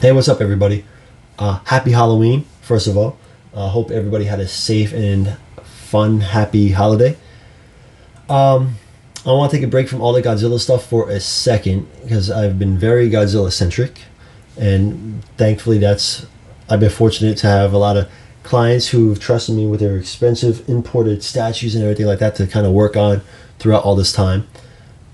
Hey, what's up, everybody? Happy Halloween, first of all. Hope everybody had a safe and fun, happy holiday. I want to take a break from all the Godzilla stuff for a second because I've been very Godzilla centric, and thankfully, I've been fortunate to have a lot of clients who've trusted me with their expensive imported statues and everything like that to kind of work on throughout all this time.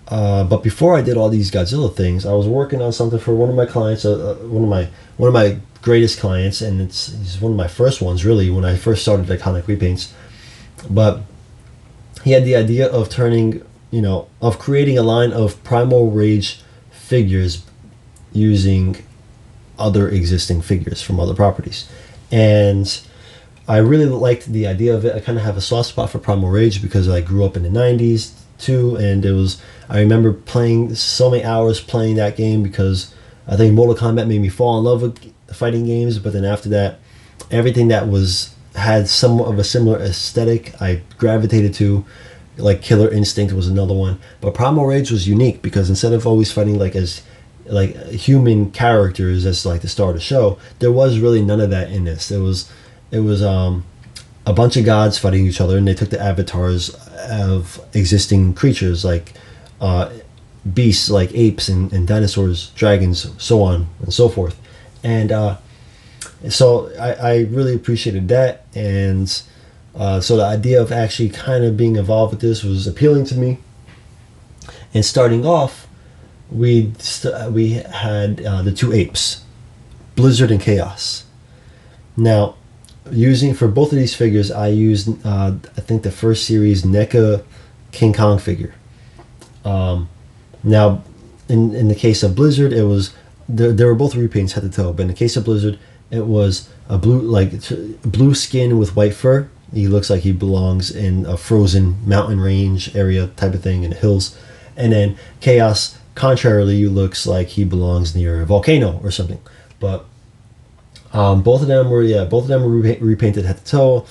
But before I did all these Godzilla things, I was working on something for one of my clients, one of my greatest clients, and he's one of my first ones really when I first started Iconic Repaints. But he had the idea of creating a line of Primal Rage figures using other existing figures from other properties, and I really liked the idea of it. I kind of have a soft spot for Primal Rage because I grew up in the '90s too, and I remember playing so many hours playing that game because I think Mortal Kombat made me fall in love with fighting games. But then after that, everything that had somewhat of a similar aesthetic, I gravitated to. Like Killer Instinct was another one, but Primal Rage was unique because instead of always fighting as human characters as like the star of the show, there was really none of that in this. It was a bunch of gods fighting each other, and they took the avatars of existing creatures like beasts like apes and dinosaurs, dragons, so on and so forth. And so I really appreciated that, and so the idea of actually kind of being involved with this was appealing to me. And starting off, we had the two apes, Blizzard and Chaos. Now, using for both of these figures, I used I think the first series NECA King Kong figure. Now, in the case of Blizzard, it was they were both repaints head to toe, but in the case of Blizzard, it was a blue skin with white fur. He looks like he belongs in a frozen mountain range area type of thing in the hills. And then Chaos, contrarily, looks like he belongs near a volcano or something. But both of them were repainted head to toe.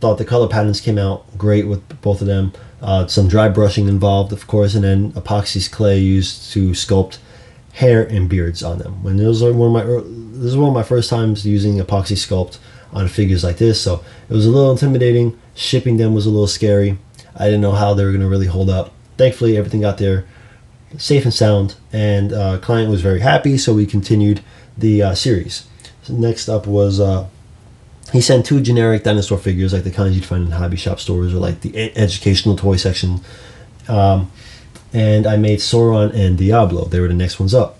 Thought the color patterns came out great with both of them. Some dry brushing involved, of course, and then epoxy clay used to sculpt hair and beards on them. This is one of my first times using epoxy sculpt on figures like this, so it was a little intimidating. Shipping them was a little scary. I didn't know how they were going to really hold up. Thankfully, everything got there safe and sound, and client was very happy, so we continued the series. So next up was he sent two generic dinosaur figures like the kinds you'd find in hobby shop stores or like the educational toy section, and I made Sauron and Diablo. They were the next ones up.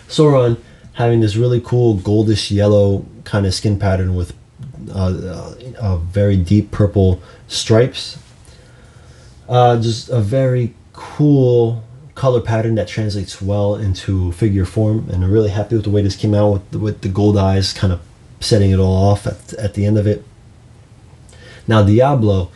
Sauron having this really cool goldish yellow kind of skin pattern with very deep purple stripes. Just a very cool color pattern that translates well into figure form, and I'm really happy with the way this came out with the gold eyes kind of setting it all off at the end of it. Now Diablo,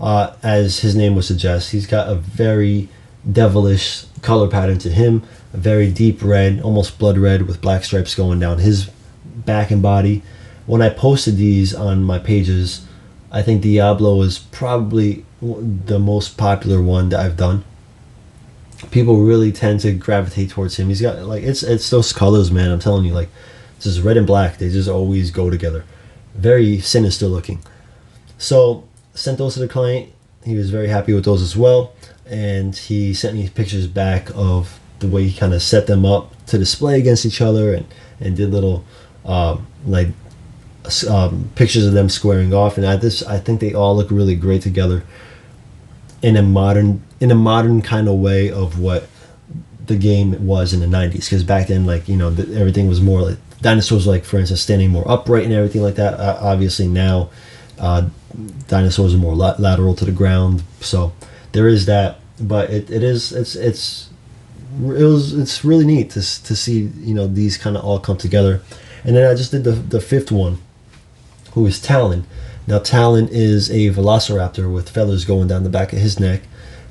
as his name would suggest, he's got a very devilish color pattern to him, a very deep red, almost blood red, with black stripes going down his back and body. When I posted these on my pages, I think Diablo was probably the most popular one that I've done. People really tend to gravitate towards him. He's got it's those colors, man. I'm telling you, just red and black, they just always go together. Very sinister looking. So sent those to the client. He was very happy with those as well, and he sent me pictures back of the way he kind of set them up to display against each other, and did little pictures of them squaring off. And I think they all look really great together in a modern kind of way of what the game was in the 90s, because back then everything was more like dinosaurs, like for instance standing more upright and everything like that. Obviously now dinosaurs are more lateral to the ground, so there is that. But it's really neat to see these kind of all come together. And then I just did the fifth one, who is Talon. Now Talon is a velociraptor with feathers going down the back of his neck,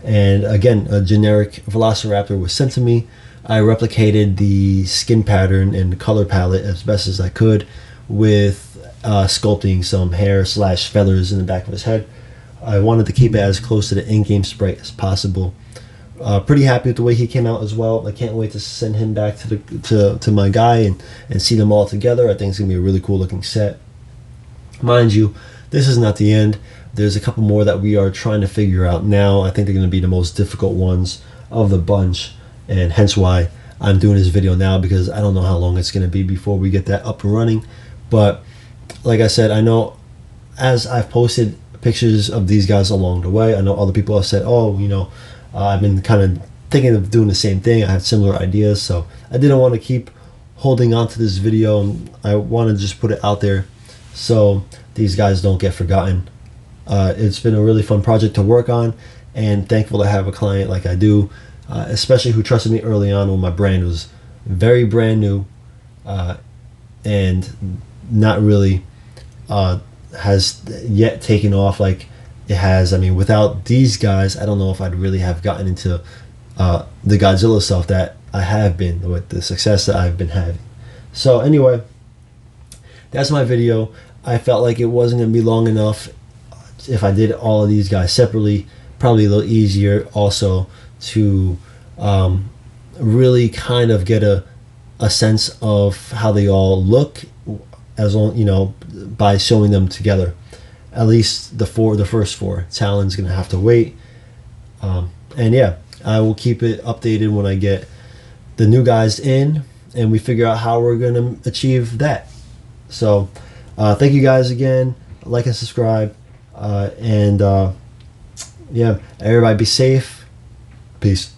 and again a generic velociraptor was sent to me. I replicated the skin pattern and the color palette as best as I could with sculpting some hair / feathers in the back of his head. I wanted to keep it as close to the in-game sprite as possible. Pretty happy with the way he came out as well. I can't wait to send him back to my guy and see them all together. I think it's gonna be a really cool looking set. Mind you, this is not the end. There's a couple more that we are trying to figure out now. I think they're gonna be the most difficult ones of the bunch, and hence why I'm doing this video now, because I don't know how long it's gonna be before we get that up and running. But like I said, I know as I've posted pictures of these guys along the way, I know other people have said, oh, you know, I've been kind of thinking of doing the same thing. I have similar ideas, so I didn't want to keep holding on to this video. I want to just put it out there so these guys don't get forgotten. It's been a really fun project to work on, and thankful to have a client like I do, especially who trusted me early on when my brand was very brand new and not really has yet taken off like it has. I mean, without these guys, I don't know if I'd really have gotten into the Godzilla stuff that I have been, with the success that I've been having. So anyway, that's my video. I felt like it wasn't going to be long enough if I did all of these guys separately. Probably a little easier also to really kind of get a sense of how they all look, as long, you know, by showing them together. At least the first four. Talon's gonna have to wait. And yeah, I will keep it updated when I get the new guys in and we figure out how we're gonna achieve that. So thank you guys again. Like and subscribe. And yeah, everybody be safe. Peace.